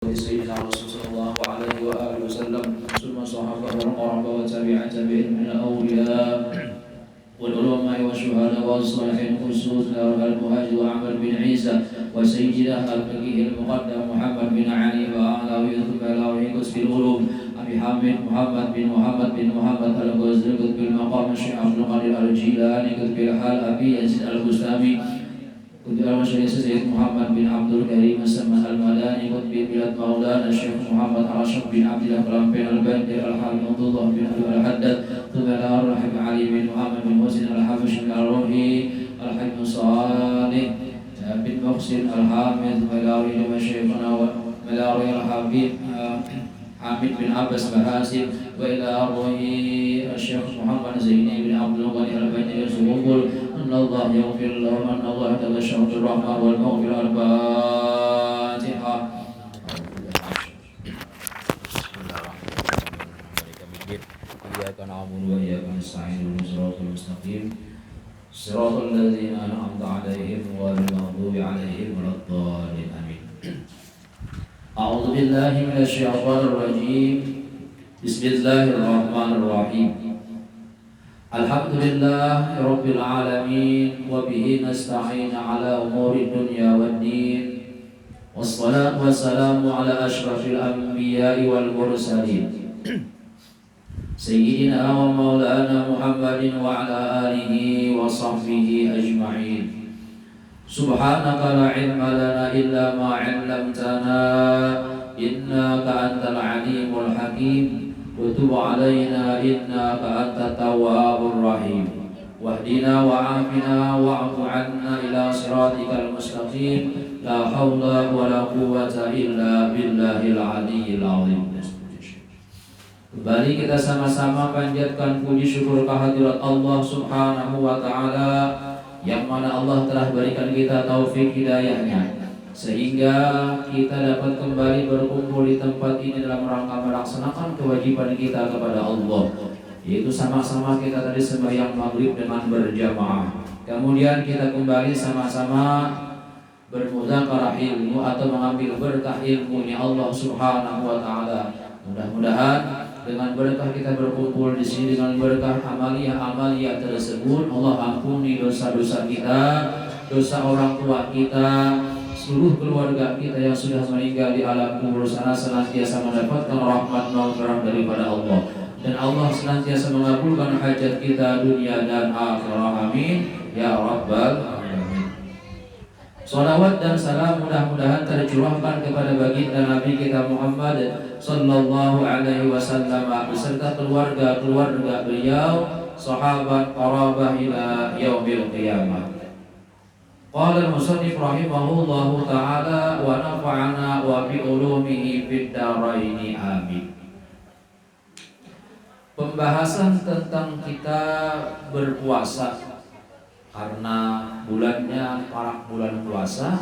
سيدنا رسول صلى الله عليه وآله وسلم ثم صحابة والقرابة وتابعين من الأولياء والعلماء والشهداء والصالحين خصوصا المهاجر وعمر بن عيسى وسيدنا الفقيه المقدم محمد بن علي وعلوي ثم علوي قسم العلوم أبي حامد محمد بن محمد الغزالي قطب المقام الشيخ عبد القادر الجيلاني قطب الحال أبي يزيد البستامي قطب المشايخ سيد محمد بن عبد الكريم السماء المداني قطب بلاد مولانا الشيخ محمد راشد بن عبد الأكرم بن البندر الحامد عبد الله بن أبي الحداد ثم الرحيم علي بن محمد بن محسن الحافظ الروحي الحاج صالح بن محسن الحامد ملاوي لمشايخنا وملاوي الحبيب حامد بن عباس محاسب وإلى أرواح الشيخ محمد زيني بن عبد الغني البندر سبحانه أن الله يغفر لهم أن الله تبشر بالرحمة والمغفرة الفاتحة. إياك نعبد وإياك نستعين اهدنا الصراط المستقيم صراط الذين أنعمت عليهم غير المغضوب عليهم ولا الضالين آمين. أعوذ بالله من الشيطان الرجيم. بسم الله الرحمن الرحيم. الحمد لله رب العالمين وبه نستعين على أمور الدنيا والدين والصلاة والسلام على أشرف الأنبياء والمرسلين سيدنا ومولانا محمد وعلى آله وصحبه أجمعين. سبحانك لا علم لنا إلا ما علمتنا إنك أنت العليم الحكيم وتب علينا إنك أنت التواب الرحيم واهدنا وعافنا واعف عنا إلى صراطك المستقيم لا حول ولا قوة إلا بالله العلي العظيم. Kembali kita sama-sama panjatkan puji syukur kehadirat Allah Subhanahu wa Ta'ala, yang mana Allah telah berikan kita taufik hidayahnya sehingga kita dapat kembali berkumpul di tempat ini dalam rangka melaksanakan kewajiban kita kepada Allah, yaitu sama-sama kita tadi sembahyang maghrib dengan berjamaah. Kemudian kita kembali sama-sama bermudzakarah ilmu atau mengambil berkah ilmunya Allah Subhanahu wa Ta'ala. Mudah-mudahan dengan berkah kita berkumpul di sini, dengan berkah amaliyah tersebut, Allah ampuni dosa-dosa kita, dosa orang tua kita, seluruh keluarga kita yang sudah meninggal di alam kubur sana senantiasa mendapatkan rahmat maghfirah daripada Allah, dan Allah senantiasa mengabulkan hajat kita dunia dan akhirah. Amin ya rabbal alamin. Salawat dan salam mudah-mudahan tercurahkan kepada baginda Nabi kita Muhammad sallallahu alaihi wasallam beserta keluarga beliau, sahabat, qarabah ila yaumil qiyamah. Qala al-musannif rahimahullahu ta'ala wa nafa'ana wa bi ulumihi fid dharain amin. Pembahasan tentang kita berpuasa karena bulannya parak bulan puasa,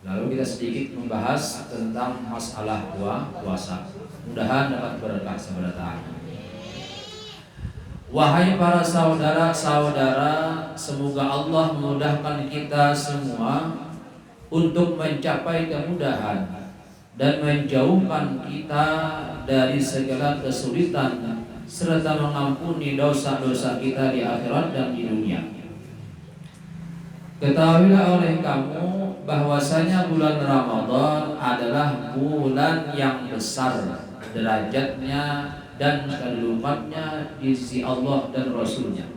lalu kita sedikit membahas tentang masalah puasa. Mudahan dapat berkah seberata. Wahai para saudara-saudara, semoga Allah memudahkan kita semua untuk mencapai kemudahan dan menjauhkan kita dari segala kesulitan serta mengampuni dosa-dosa kita di akhirat dan di dunia. Ketahuilah oleh kamu bahwasanya bulan Ramadan adalah bulan yang besar derajatnya dan kedudukannya di sisi Allah dan Rasulnya.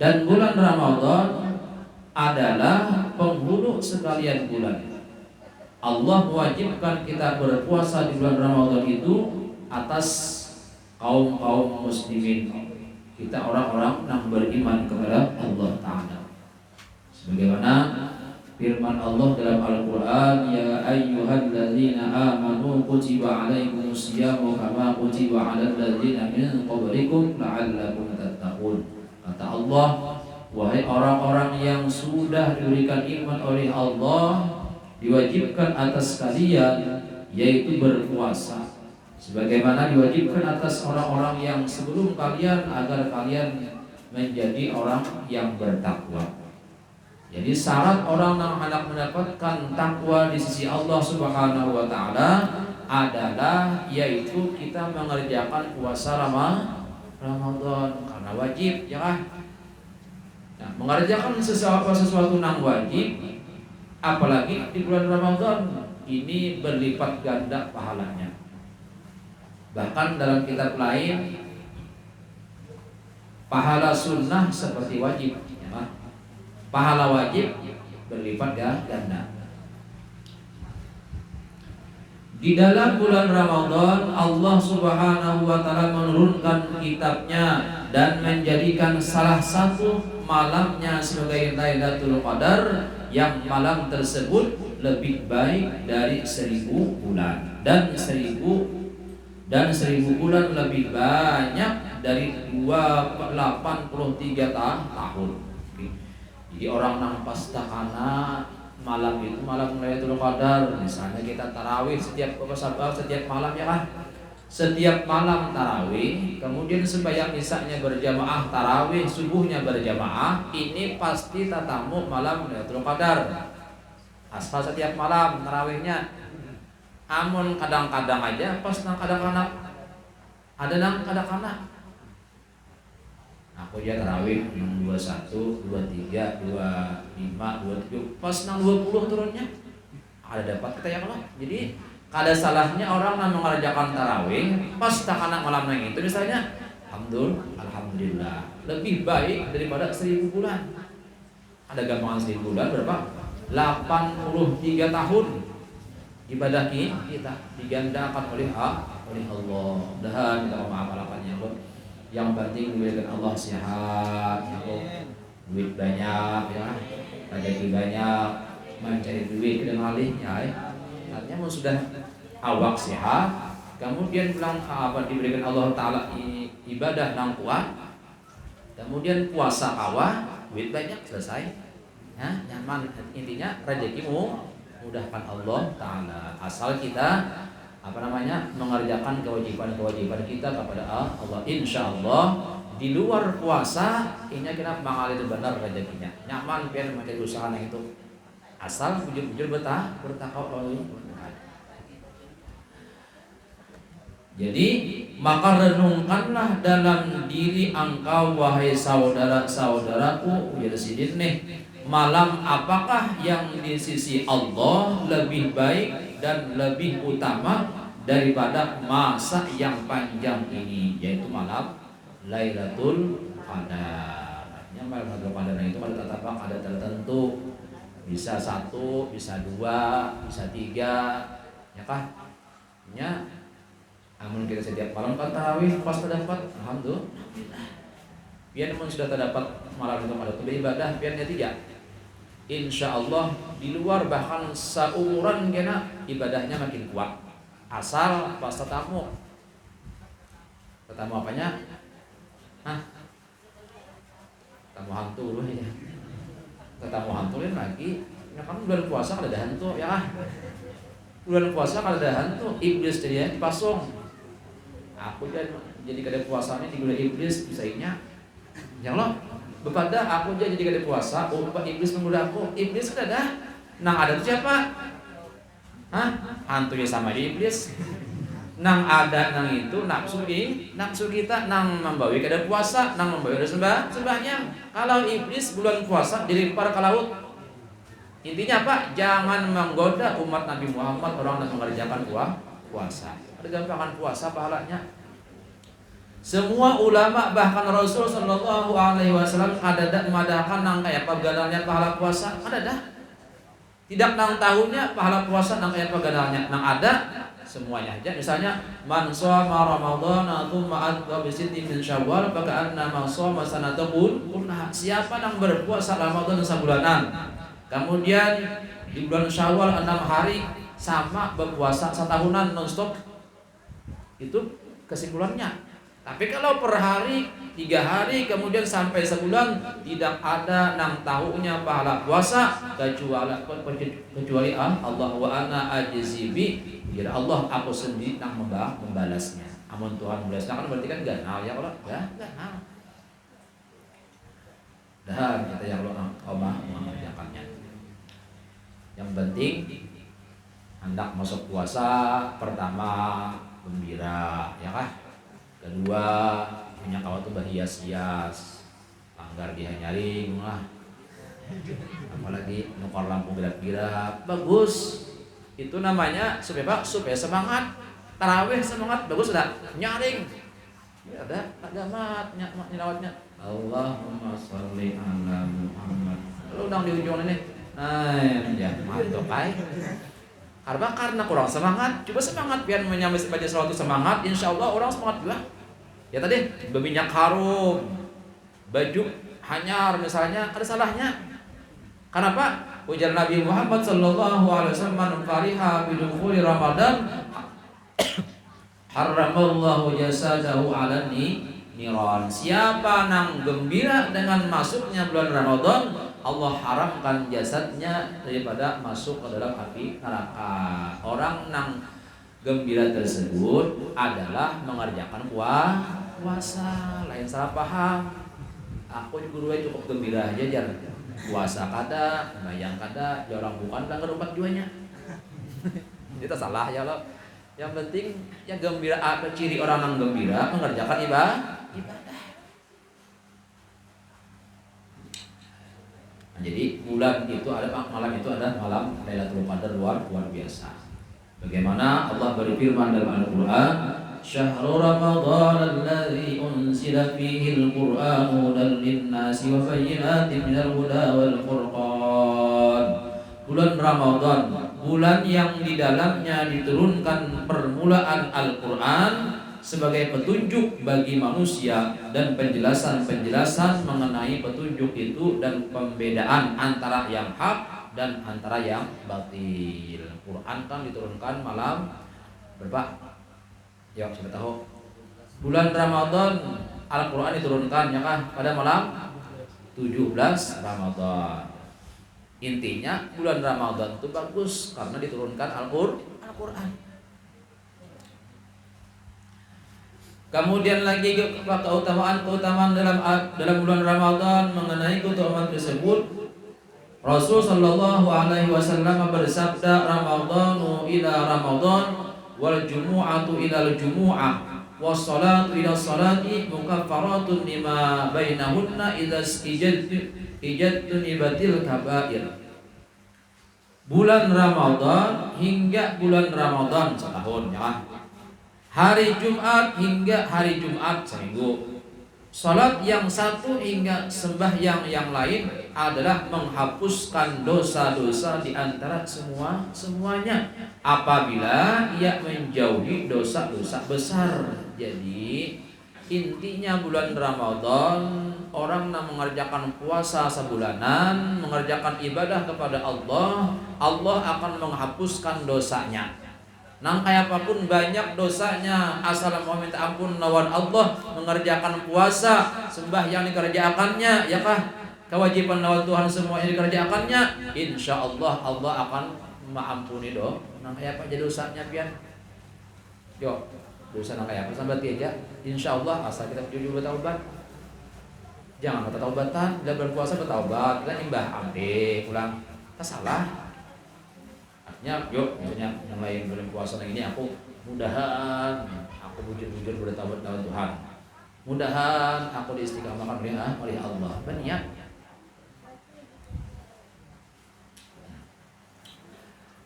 Dan bulan Ramadan adalah penghulu sekalian bulan. Allah mewajibkan kita berpuasa di bulan Ramadan itu atas kaum muslimin, kita orang-orang yang beriman kepada Allah Ta'ala. Sebagaimana firman Allah dalam Al-Quran, ya ayyuhalladzina amanu kutiba alaikumusyamu kama kutiba alal ladzina min qablikum la'allakum tattaqun. Kata Allah, wahai orang-orang yang sudah diberikan iman oleh Allah, diwajibkan atas kalian yaitu berpuasa sebagaimana diwajibkan atas orang-orang yang sebelum kalian, agar kalian menjadi orang yang bertakwa. Jadi syarat orang yang hendak mendapatkan takwa di sisi Allah Subhanahu wa taala adalah yaitu kita mengerjakan puasa Ramadan karena wajib, ya kan? Nah, mengerjakan sesuatu yang wajib apalagi di bulan Ramadan ini berlipat ganda pahalanya. Bahkan dalam kitab lain pahala sunnah seperti wajib, ya. Pahala wajib berlipat ganda. Di dalam bulan Ramadan Allah Subhanahu wa taala menurunkan kitabnya dan menjadikan salah satu malamnya sebagai Lailatul Qadar, yang malam tersebut lebih baik dari 1000 bulan dan 1000 bulan lebih banyak dari 83 tahun. Jadi orang yang pastakana malam itu malam Lailatul Qadar, misalnya kita tarawih setiap malam, ya kan? Setiap malam tarawih, kemudian sembahyang isya-nya berjamaah, tarawih subuhnya berjamaah, ini pasti tatamu malam Lailatul Qadar. Asal setiap malam tarawihnya. Amun kadang-kadang aja pas nang kadang-kadang ada nang kadang-kadang aku ya tarawih 21, 23, 25, 27, pas nang 20 turunnya ada dapat kita ya kalau. Jadi kada salahnya orang yang mengerjakan tarawih pas tak anak malam yang itu misalnya, alhamdulillah lebih baik daripada 1000 bulan. Ada gampangan 1000 bulan berapa? 83 tahun ibadah kita digandakan oleh Allah. Mudah-mudahan kita mengamalkannya. Yang penting diberikan Allah sehat, ya, duit banyak, ya, rezeki banyak, mencari duit dengan alihnya, ya. Artinya sudah awak sehat, kemudian pulang diberikan Allah Taala ibadah nang kuat, kemudian puasa awak, duit banyak, selesai, ya, nyaman. Intinya rezekimu mudahkan Allah Taala, asal kita mengerjakan kewajiban kita kepada Allah. Insya Allah di luar puasa ini kita mengalir benar rezekinya, nyaman biar mencari usaha itu, asal bujur-bujur bertakwa. Jadi maka renungkanlah dalam diri engkau wahai saudara-saudaraku, ujar sidin nih, malam apakah yang di sisi Allah lebih baik dan lebih utama daripada masa yang panjang ini, yaitu malam Lailatul Qadar. Artinya malam Lailatul Qadar itu pada tatapan ada tertentu, bisa 1, bisa 2, bisa 3, ya kah? Ya, namun kita setiap malam kan tarawih pas terdapat, alhamdulillah. Biar namun sudah terdapat malam itu ada beribadah, biarnya 3. Insya Allah di luar bahkan seumuran kena ibadahnya makin kuat, asal pas tetamu apanya? Tetamu hantu loh ya. Tetamu hantu lagi. Ya kan bulan puasa kada ada hantu, ya. Bulan puasa kada ada hantu, iblis jadi dipasung. Aku jadi kada puasanya di bulan iblis bisanya. Ya Allah, bepada aku jadi kada puasa, iblis menggoda aku. Iblis kada ada. Nang ada tu siapa? Hantunya sama di iblis. Nang ada nang itu nafsu kita nang membawi kada puasa, nang membawi kada sembahyang. Kalau iblis bulan puasa dilempar ke laut. Intinya apa? Jangan menggoda umat Nabi Muhammad, orang yang mengerjakan puasa. Ada gampangan puasa pahalanya. Semua ulama bahkan Rasul sallallahu alaihi wasallam ada memadahkan nang kaya pagadalnya pahala puasa, ada. Tidak nang tahunnya pahala puasa nang kaya pagadalnya, nang ada semuanya aja. Misalnya man shoma ramadhana tsumma atba bi sittin min syawal fa ka'anna ma shoma sanatahu kullaha. Siapa yang berpuasa Ramadan sebulanan, kemudian di bulan Syawal 6 hari sama berpuasa setahunan nonstop, itu kesimpulannya. Tapi kalau per hari 3 hari kemudian sampai sebulan tidak ada nang tahunya pahala puasa kecuali Allah wa ana ajzibi, biar Allah aku sendiri nang membalasnya. Amun Tuhan membalasnya kan berarti kan ganal ya kalau ganal. Dan kita yang Allah mengerjakan Yang penting hendak masuk puasa, pertama gembira, ya kah? Kedua punya kawan tuh berhias-hias, langgar dia nyaring lah. Apalagi nukar lampu gerak-gerak, bagus. Itu namanya supaya semangat. Tarawih semangat, bagus enggak? Nyaring. Ya ada mat nyelawatnya. Allahumma sholli ala Muhammad. Lu udah di ujung ini. Nah, ya, mantap kai. Karena kurang semangat, coba semangat biar menyambut baca salawat itu semangat, insya Allah orang semangat juga. Ya tadi berminyak harum, baju hanyar misalnya ada salahnya. Kenapa? Ujar Nabi Muhammad sallallahu alaihi wasallam fariha bidukhuli Ramadan haramallahu jasadahu 'alan niran. Siapa nang gembira dengan masuknya bulan Ramadan, Allah haramkan jasadnya daripada masuk ke dalam api neraka. Orang nang gembira tersebut adalah mengerjakan puasa. Lain salah paham. Aku juga cukup gembira aja jangan puasa kada, bayang kada, ya orang bukan kan keempat duanya. Itu salah ya lo. Yang penting yang gembira, apa ciri orang yang gembira mengerjakan ibadah. Nah, jadi bulan itu ada malam itu ada malam Lailatul Qadar luar biasa. Bagaimana Allah berfirman dalam Al-Qur'an, "Syahrul Ramadhan alladzi unzila fihi al-Qur'an hudan lin-nasi wa bayyinatin minal huda wal furqan." Bulan Ramadan, bulan yang di dalamnya diturunkan permulaan Al-Qur'an sebagai petunjuk bagi manusia dan penjelasan mengenai petunjuk itu dan pembedaan antara yang hak dan antara yang batil. Quran kan diturunkan malam berapa? Ya, siapa tahu? Bulan Ramadan Al-Quran diturunkan ya kan pada malam 17 Ramadan. Intinya bulan Ramadan itu bagus karena diturunkan Al-Quran. Kemudian lagi keutamaan dalam bulan Ramadan mengenai keutamaan tersebut, Rasul sallallahu alaihi wasallam bersabda, "Ramadhanu ila Ramadan wal jumu'atu ila al-jumu'ah was salatu ila salati mukaffaratun lima bainahunna idza ijadtu nibatil kabair." Bulan Ramadan hingga bulan Ramadan setahun ya. Hari Jumat hingga hari Jumat seminggu. Salat yang satu hingga sembahyang yang lain adalah menghapuskan dosa-dosa di antara semuanya apabila ia menjauhi dosa-dosa besar. Jadi intinya bulan Ramadan orang yang mengerjakan puasa sebulanan, mengerjakan ibadah kepada Allah, Allah akan menghapuskan dosanya. Nang kayak apapun banyak dosanya, asal mau minta ampun lawan Allah, mengerjakan puasa, sembahyang dikerjakannya, ya kah? Kewajiban lawan Tuhan semua yang dikerjakannya, insya Allah Allah akan mengampuni doh. Nang kayak apa jadi dosanya pian? Yo, dosa nang kayak apa sampai aja, insya Allah asal kita jujur bertaubat. Jangan kata taubatan, bila berpuasa bertaubat, kita nyembah ampe, pulang, kita salah. Yuk, misalnya yang lain belum puasa lagi ini, aku mudahan aku bujur-bujur bertaubat lawan Tuhan. Mudahan aku diistiqamahkan oleh Allah. Berniat.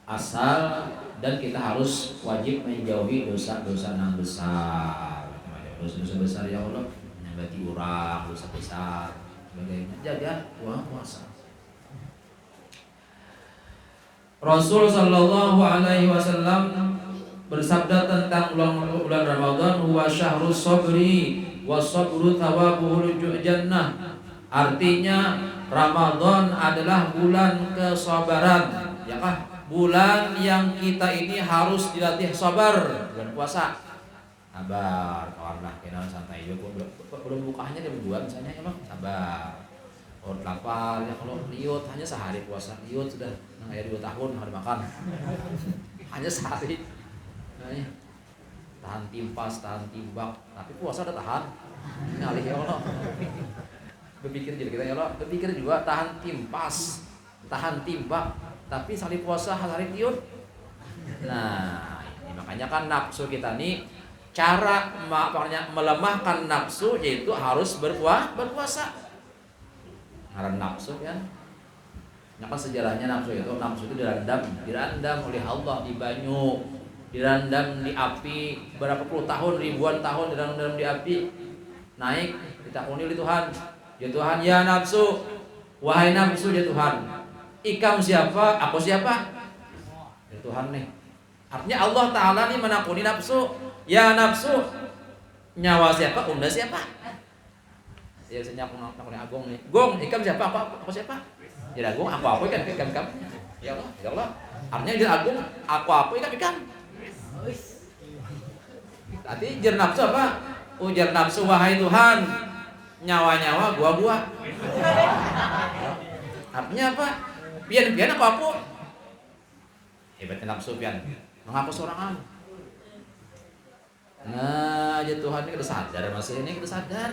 Asal dan kita harus wajib menjauhi dosa-dosa yang besar. Dosa-dosa besar ya Allah, menyambati orang, dosa besar, sebagainya. Jaga puasa. Rasul sallallahu alaihi wasallam bersabda tentang bulan Ramadan, huwa syahrus sabri was sabru thawabuhul jannah. Artinya Ramadan adalah bulan kesabaran, ya kah? Bulan yang kita ini harus dilatih sabar, bulan puasa. Sabar, kawanlah kenal santai yo, belum bukanya dia buat misalnya emang sabar. Orang lapar ya, kalau liut hanya sehari puasa, liut sudah kayak 2 tahun hari makan hanya sehari. Nah, tahan timpas, tahan timbak, tapi puasa udah tahan. Ngalih ya Allah. Berpikir jadi kita ya Allah, berpikir juga tahan timpas, tahan timbak. tapi sekali puasa hari tiun. Nah, ini makanya kan nafsu kita nih, cara melemahkan nafsu yaitu harus berpuasa. Karena nafsu kan, nah kan sejarahnya nafsu itu dirandam oleh Allah di banyu, dirandam di api berapa puluh tahun, ribuan tahun dirandam di api, naik ditakuni oleh Tuhan. Ya Tuhan, ya nafsu, wahai nafsu ya Tuhan, ikam siapa, aku siapa? Ya Tuhan nih. Artinya Allah Ta'ala nih menakuni nafsu. Ya nafsu, nyawa siapa, unda siapa? Ya saya nakuni Agung nih. Gong, ikam siapa, aku siapa? Ya Agung, aku ikan. Ya Allah. Artinya dia Agung, aku ikan. Tadi jar nafsu apa? Ujar nafsu, wahai Tuhan, nyawa gua. Artinya apa? Pian aku. Hebatnya nafsu pian. Mengaku sorangan. Nah, ya Tuhan ini kita sadar masih ini kita sadar.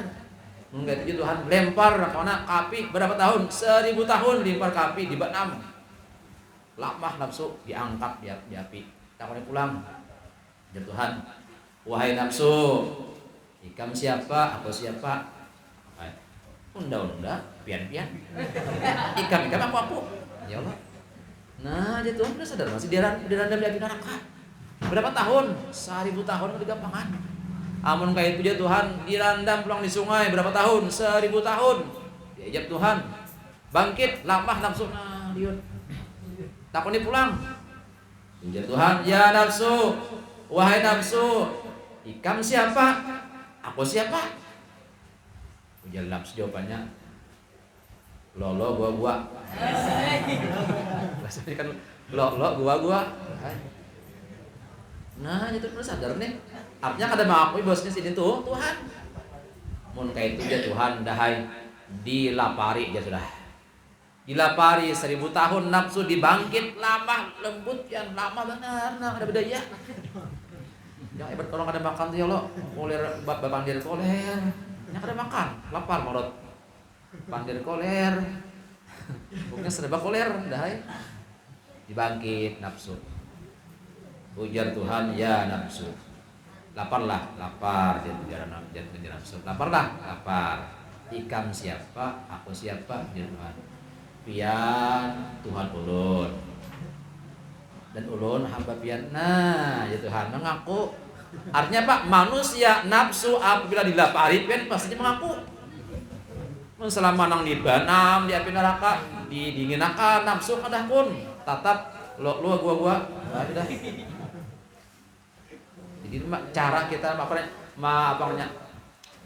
Enggak itu Tuhan lempar kemana api berapa tahun? 1000 tahun lempar ke api di Vietnam. Lamah nafsu diangkat di api. Tak boleh pulang. Ya Tuhan, wahai nafsu, ikam siapa? Aku siapa? Unda, pian. Ikam aku. Ya Allah. Nah, ya Tuhan udah sadar masih dirandam di api neraka. Berapa tahun? 1000 tahun itu gampangan. Amun kayak itu ya Tuhan dirandam pulang di sungai berapa tahun? 1000 tahun. Diajak Tuhan. Bangkit, lamah nafsu nah liun. Takuni pulang. Ujar Tuhan, ya nafsu, wahai nafsu, ikam siapa? Aku siapa? Ujar nafsu jawabannya, lolo gua. Maksudnya kan lolo gua. Nah, itu perlu sadar nih. Artinya kada mengakui bosnya sini tuh Tuhan. Mun kayak itu ya Tuhan dahai dilapari ya sudah. Dilapari 1000 tahun nafsu dibangkit lama lembut yang lama benar. Nah, ada beda ya. Yang hebat orang kada makan tuh ya lo. Koler bapandir koler. Yang kada makan, lapar marot. Pandir koler. Pokoknya serba koler dahai. Dibangkit nafsu. Ujar Tuhan, ya nafsu, lapar jadi nafsu, lapar. Ikam siapa, aku siapa, ya Tuhan. Pian Tuhan ulun dan ulun hamba pian. Nah, ya Tuhan mengaku. Artinya Pak, manusia nafsu apabila dilapari pian pastinya mengaku. Selama nang di banam di api neraka didinginakan nafsu kadah pun tatap gua. Ada. Jadi cara kita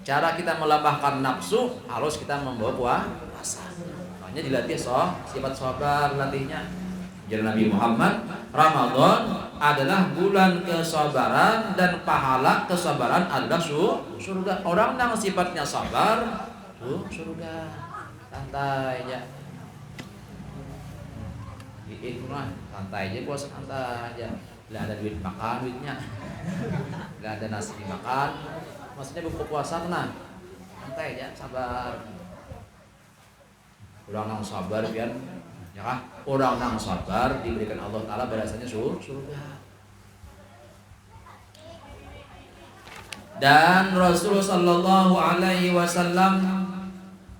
cara kita melambahkan nafsu harus kita membawa puasa. Makanya dilatih sifat sabar latihnya. Jadi Nabi Muhammad, Ramadan adalah bulan kesabaran dan pahala kesabaran adalah surga. Orang yang sifatnya sabar, surga. Santai aja. Santai aja puasa santai aja. Nggak ada duit makan duitnya, nggak ada nasi dimakan, maksudnya buka puasa tenang, santai aja, sabar. Orang yang sabar pian, ya kah? Orang yang sabar diberikan Allah Taala balasannya surga. Dan Rasulullah Sallallahu Alaihi Wasallam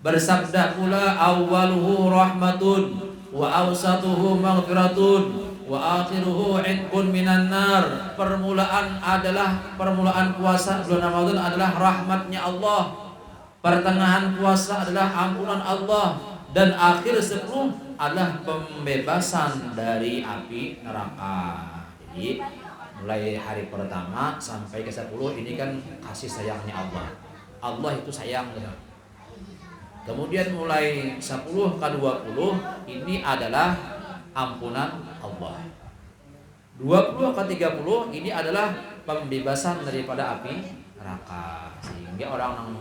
bersabda pula, awwaluhu rahmatun wa awsatuhu maghfiratun wa akhiruhu itqun minan nar. Permulaan puasa bulan Ramadan adalah rahmatnya Allah. Pertengahan puasa adalah ampunan Allah dan akhir 10 adalah pembebasan dari api neraka. Jadi mulai hari pertama sampai ke 10 ini kan kasih sayangnya Allah. Allah itu sayang. Kemudian mulai 10 ke 20 ini adalah ampunan Allah. 20 ke 30 ini adalah pembebasan daripada api neraka. Sehingga orang yang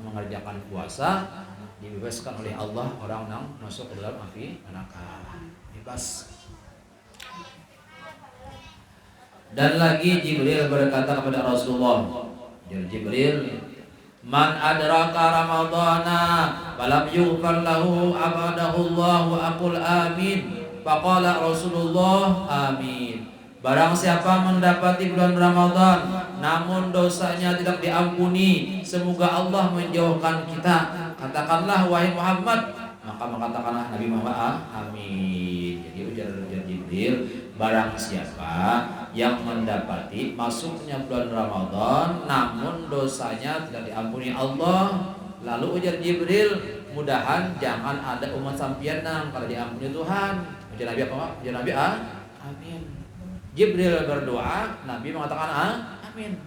mengerjakan puasa dibebaskan oleh Allah, orang yang masuk ke dalam api neraka bebas. Dan lagi Jibril berkata kepada Rasulullah, Jibril, man adraka ramadhana falam yughfar lahu abadahu Allah wa aqul amin. Faqala Rasulullah amin. Barang siapa mendapati bulan Ramadan namun dosanya tidak diampuni, semoga Allah menjauhkan kita. Katakanlah wahai Muhammad, maka mengatakanlah Nabi Muhammad amin. Jadi ujar Jibril, barang siapa yang mendapati masuknya bulan Ramadan namun dosanya tidak diampuni Allah, lalu ujar Jibril, mudahan jangan ada umat sampian nang kalau diampuni Tuhan. Ujar Nabi apa? Ujar Nabi amin. Jibril berdoa, Nabi mengatakan amin.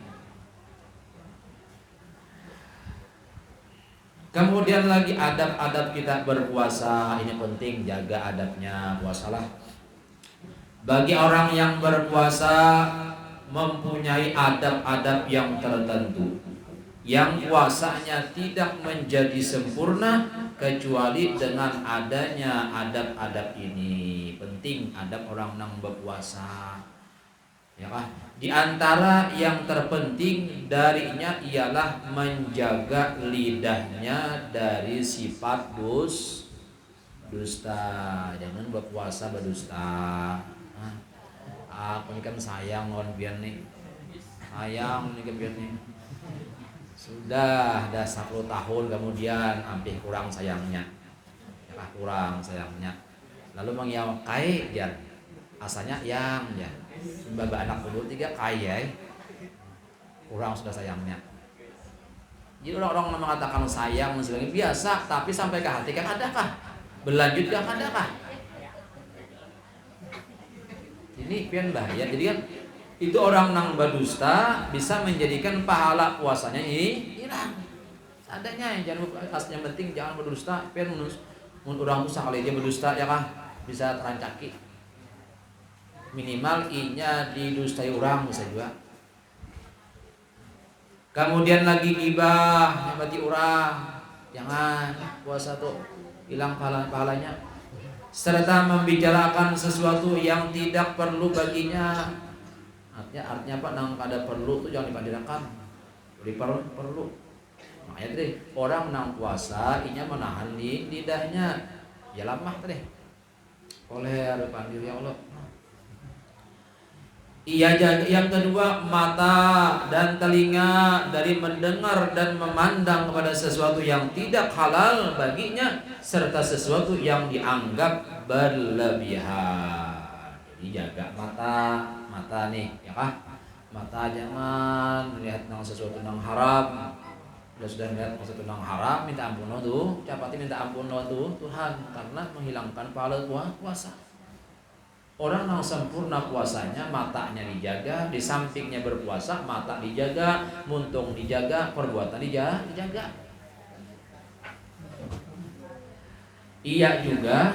Kemudian lagi adab-adab kita berpuasa, ini penting, jaga adabnya, puasalah. Bagi orang yang berpuasa mempunyai adab-adab yang tertentu, yang puasanya tidak menjadi sempurna kecuali dengan adanya adab-adab ini. Penting adab orang yang berpuasa, ya kan? Di antara yang terpenting darinya ialah menjaga lidahnya dari sifat dusta. Jangan berpuasa berdusta. Aku ini kan sayang lawan biar nih, sayang nih biar nih. Sudah ada 10 tahun kemudian hampir kurang sayangnya, ya kurang sayangnya. Lalu mengiyakai dia, asalnya yang ya. Mbak anak dulu 3 kaya kurang sudah sayangnya. Jadi orang-orang mengatakan sayang dan sebagainya biasa, tapi sampai ke hati kan adakah? Berlanjut kan adakah? Ini pian bahaya. Jadi kan itu orang nang berdusta bisa menjadikan pahala puasanya ini hilang. Adanya jangan yang penting jangan berdusta. Pian orang tuh sekali dia berdusta ya kah bisa terancaki. Minimal inya didustai orang bisa juga. Kemudian lagi gibah nyabati orang, jangan puasa tuh hilang pahalanya. Serta membicarakan sesuatu yang tidak perlu baginya. Artinya apa? Nang kada perlu tuh jangan dibicarakan. Perlu. Makanya tadi orang nang puasa inya menahan lidahnya. Ya lemah tadi. Oleh ada panggil ya Allah. Ia jaga. Yang kedua, mata dan telinga dari mendengar dan memandang kepada sesuatu yang tidak halal baginya serta sesuatu yang dianggap berlebihan. Jadi jaga mata nih, ya kah? Mata jangan melihat sesuatu yang haram. Sudah melihat sesuatu yang haram, minta ampun tuh, capati minta ampun tuh Tuhan karena menghilangkan pahala puasa. Orang yang sempurna puasanya matanya dijaga, di sampingnya berpuasa mata dijaga, muntung dijaga, perbuatan dijaga. Ia juga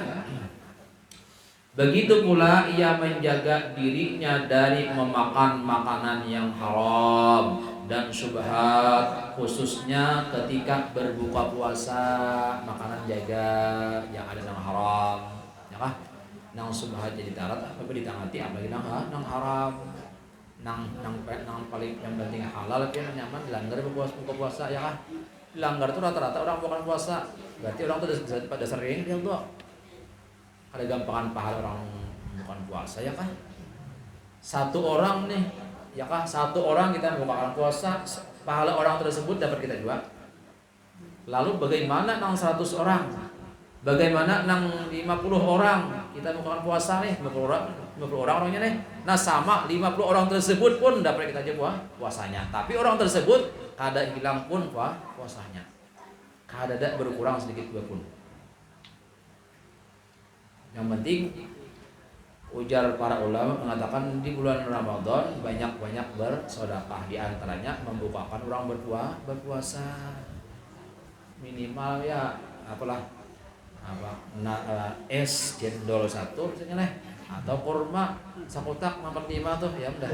begitu pula ia menjaga dirinya dari memakan makanan yang haram dan syubhat, khususnya ketika berbuka puasa makanan jaga yang ada yang haram, ya kah? Nang subhat jadi tarat apa ditangati apalagi nang haram nang paling yang penting halal tapi nyaman dilanggar buka puasa ya kah? Dilanggar tuh rata-rata orang bukan puasa, berarti orang tuh pada sering dia tuh ada gampangan pahala orang bukan puasa ya kah? Satu orang nih ya kah, satu orang kita bukan puasa, pahala orang tersebut dapat kita juga. Lalu bagaimana nang 100 orang? Bagaimana nang 50 orang kita bukan puasa nih, 50 orang orangnya nih. Nah sama 50 orang tersebut pun dapat kita aja puasanya. Tapi orang tersebut kada hilang pun puasanya. Kada ada berkurang sedikit pun. Yang penting ujar para ulama mengatakan di bulan Ramadan banyak-banyak bersedekah, di antaranya membukakan orang berpuasa. Minimal ya apalah es cendol 1 misalnya nih, atau kurma sakotak 45 tuh ya udah.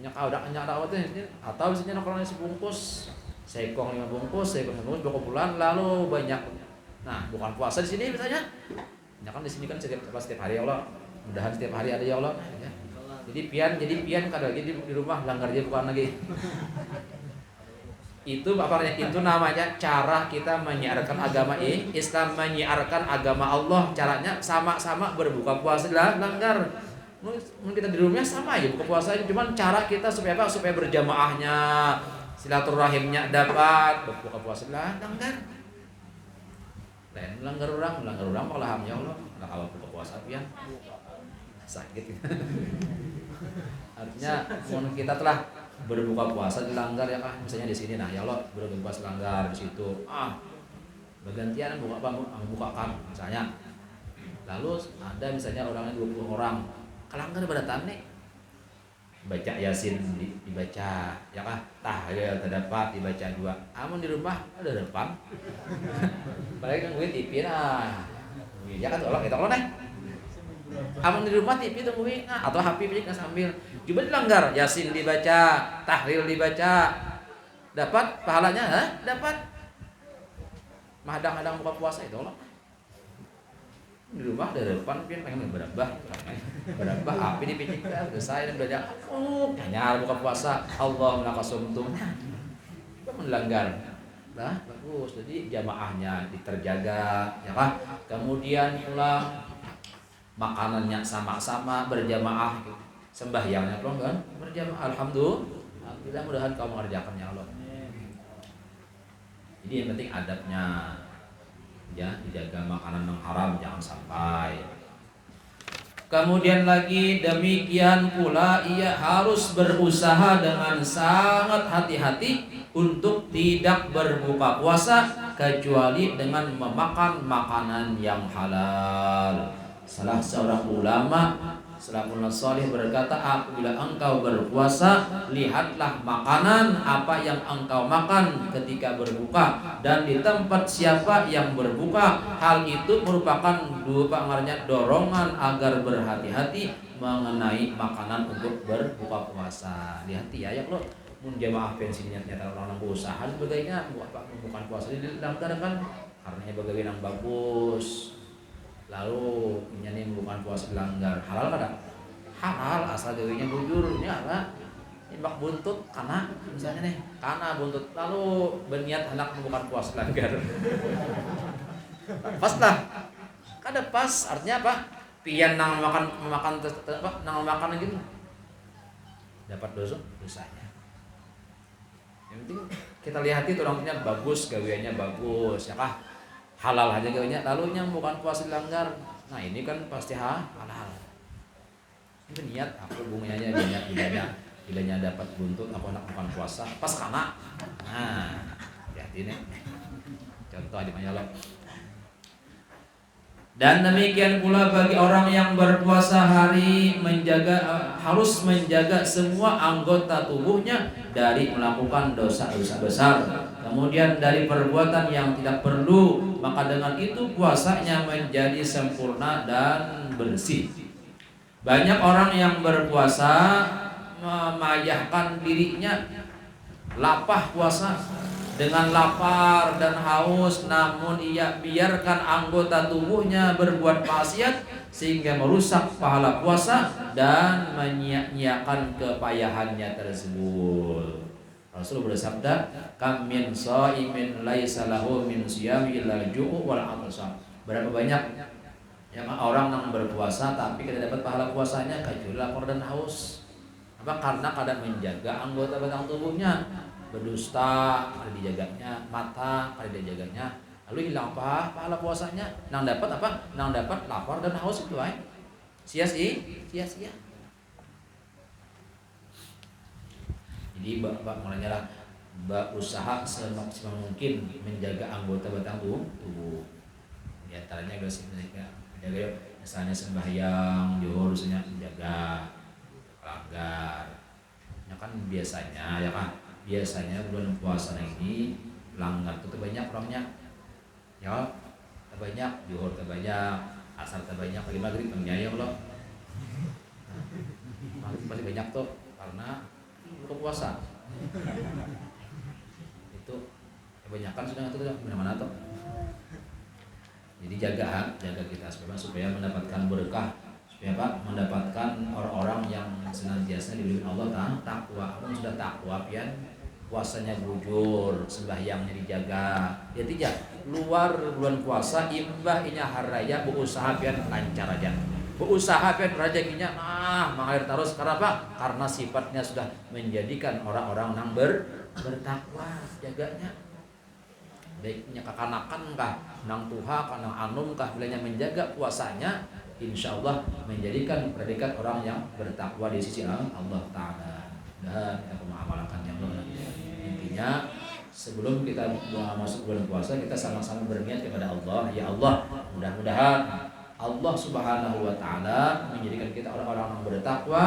Nyak ada atau misalnya kalau sebungkus, sekong 5 bungkus, sekong 5 bungkus 2 bulan lalu banyak. Nah, bukan puasa di sini misalnya. Ya kan di sini kan setiap hari ya Allah. Mudahan setiap hari ada ya Allah. Ya. Jadi pian kada lagi di rumah langgar dia bukan lagi. Itu paparnya, itu namanya cara kita menyiarkan agama Islam, menyiarkan agama Allah. Caranya sama-sama berbuka puasa lah langgar. Mungkin kita di rumahnya sama aja buka puasa, cuman cara kita supaya apa? Supaya berjamaahnya, silaturahimnya dapat, berbuka puasa lah langgar. Lain melanggar orang pengalamannya Allah. Nah, kalau buka puasa pian sakit. Artinya kita telah berbuka puasa dilanggar ya kah, misalnya di sini, nah ya Allah berbuka puasa langgar di situ, bergantian buka kan misalnya, lalu ada misalnya orangnya 20 orang kelanggar pada tane baca Yasin dibaca ya kah, tahlil terdapat dibaca 2, amun di rumah ada depan balik nungguin TV ya kan tolong kita nih. Amun di rumah TV tungguin atau HP pilih sambil coba dilanggar, Yasin dibaca, tahlil dibaca, dapat pahalanya, dapat. Mahadang-hadang buka puasa itu loh. Di rumah dari depan pengen berambah api dipicikkan, selesai dan belajar. Nyar buka puasa, Allah menakasumtum. Itu melanggar. Nah, bagus. Jadi jamaahnya terjaga, ya kan? Kemudian pula makanannya sama-sama berjamaah, sembahyangnya pun kan berjamaah. Alhamdulillah, mudahan kau mengerjakan ya Allah. Jadi yang penting adabnya ya, dijaga makanan yang haram jangan sampai. Kemudian lagi demikian pula ia harus berusaha dengan sangat hati-hati untuk tidak berbuka puasa kecuali dengan memakan makanan yang halal. Salah seorang ulama salafun salih berkata, apabila engkau berpuasa, lihatlah makanan apa yang engkau makan ketika berbuka dan di tempat siapa yang berbuka. Hal itu merupakan dorongan agar berhati-hati mengenai makanan untuk berbuka puasa. Lihat ya lo mun jamaah pensiunnya ternyata orang berusaha sebagainya bukan puasa di dalam kan karena bagaimana yang bagus. Lalu ini bukan puasa dilanggar, halal kada? Halal asal dewinya bujur, ini apa? Imbak buntut karena misalnya nih, karena buntut lalu berniat hendak bukan puasa dilanggar. Pas lah, kada pas artinya apa? Pian nang makan gitu, dapat dosanya. Yang penting kita lihat itu orangnya bagus, gawiannya bagus, ya kah? Halal aja gawinya, lalu yang bukan puasa dilanggar. Nah ini kan pasti halal. Itu niat aku bunganya bilanya dapat buntut aku nak bukan puasa pas kana. Nah hati-hati nih. Contoh di mana lo. Dan demikian pula bagi orang yang berpuasa harus menjaga semua anggota tubuhnya dari melakukan dosa-dosa besar. Kemudian dari perbuatan yang tidak perlu, maka dengan itu puasanya menjadi sempurna dan bersih. Banyak orang yang berpuasa memayahkan dirinya lapah puasa dengan lapar dan haus, namun ia biarkan anggota tubuhnya berbuat maksiat sehingga merusak pahala puasa dan menyia-nyiakan kepayahannya tersebut. Rasul bersabda, kam min shaimin laisa lahu min siyami illa ju'u wal 'atsha. Berapa banyak yang orang yang berpuasa tapi tidak dapat pahala puasanya kecuali lapar dan haus. Apa? Karena kadang menjaga anggota batang tubuhnya, berdusta kada dijaganya, mata kada dijaganya, lalu hilang pahala puasanya. Nang dapat apa? Nang dapat lapar dan haus itu ay. Sia-sia. Jadi bapak mulainya berusaha semaksimal mungkin menjaga anggota batang tubuh. Di antaranya menjaga misalnya sembahyang, zuhur misalnya menjaga langgar. Ya kan biasanya bulan puasa ini langgar itu terbanyak orangnya. Ya, terbanyak zuhur terbanyak, asar terbanyak, pagi maghrib pengyayang loh. Maghrib pasti banyak tuh karena buka puasa. Itu kebanyakan sudah itu mana-mana tuh. Jadi jaga kita supaya mendapatkan berkah, supaya apa? Mendapatkan orang-orang yang senantiasa diberikan Allah takwa. Kamu sudah takwa pian puasanya bujur, sembahyangnya dijaga. Ya tidak, luar bulan puasa imbah inya hari raya berusaha pian lancar aja. Berusaha pian rezekinya mengalir terus karena apa? Karena sifatnya sudah menjadikan orang-orang yang bertakwa, jaganya. Baiknya kekanakan kah, nang tuha, kanang anum kah, bilanya menjaga puasanya, insya Allah menjadikan predikat orang yang bertakwa di sisi Allah Ta'ala. Dan kita mengamalkan yang benar. Intinya sebelum kita masuk bulan puasa, kita sama-sama berniat kepada Allah. Ya Allah, mudah-mudahan Allah Subhanahu wa Ta'ala menjadikan kita orang-orang yang bertakwa,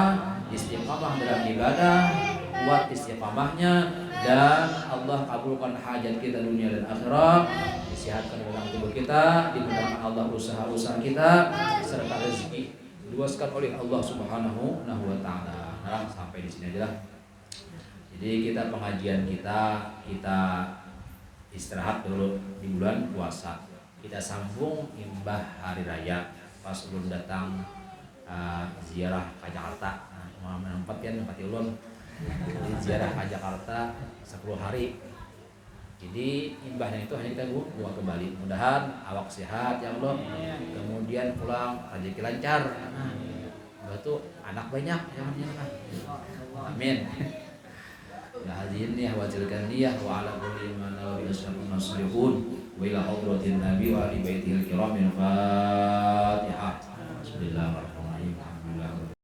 istiqamah dalam ibadah, kuat istiqamahnya, dan Allah kabulkan hajat kita dunia dan akhirat, disehatkan dalam tubuh kita, dimudahkan Allah usaha-usaha kita, serta rezeki diluaskan oleh Allah Subhanahu wa Ta'ala. Nah, sampai di sini aja lah. Jadi kita pengajian kita istirahat dulu di bulan puasa. Kita sambung imbah hari raya pas belum datang ziarah ke Jakarta. Mau menempat kan tempat ulun. Jadi ziarah ke Jakarta 10 hari. Jadi imbahnya itu hanya kita buat kembali. Mudahan awak sehat ya Allah. Kemudian pulang rezeki lancar. Itu anak banyak jangan. Amin. Ya hadirin ya wa tilkan niyah wa ala kulli man wa yasrafun naslihun wa ila hadratin nabi wa ali baitihil kiramil fatihah. Bismillahirrahmanirrahim.